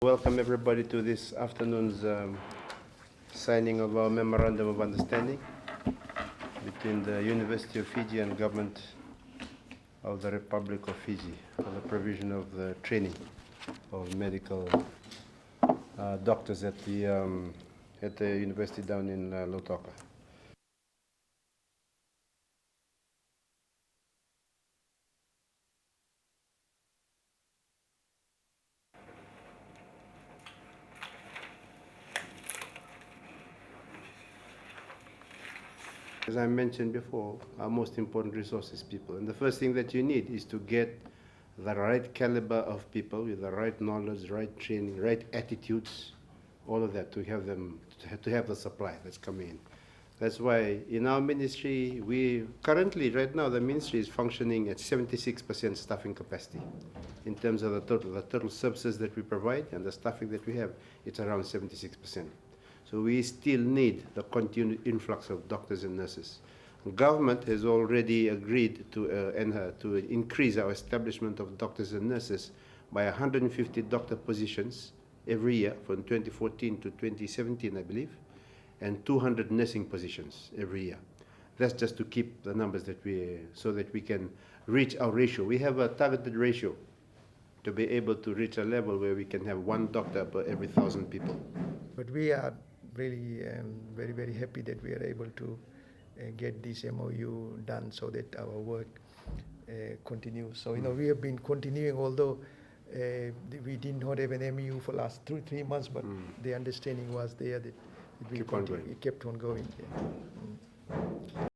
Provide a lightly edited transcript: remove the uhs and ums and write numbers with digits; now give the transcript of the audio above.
Welcome everybody to this afternoon's signing of our Memorandum of Understanding between the University of Fiji and Government of the Republic of Fiji for the provision of the training of medical doctors at the university down in Lautoka. As I mentioned before, our most important resource is people. And the first thing that you need is to get the right caliber of people with the right knowledge, right training, right attitudes, all of that, to have them, to have the supply that's coming in. That's why in our ministry, we currently, right now, the ministry is functioning at 76% staffing capacity. In terms of the total services that we provide and the staffing that we have, it's around 76%. So we still need the continued influx of doctors and nurses. Government has already agreed to increase our establishment of doctors and nurses by 150 doctor positions every year from 2014 to 2017, I believe, and 200 nursing positions every year. That's just to keep the numbers so that we can reach our ratio. We have a targeted ratio to be able to reach a level where we can have one doctor per every 1,000 people. But we are really very, very happy that we are able to get this MOU done so that our work continues. So, we have been continuing, although we did not have an MOU for last 3 months, but the understanding was there that it kept on going. Yeah.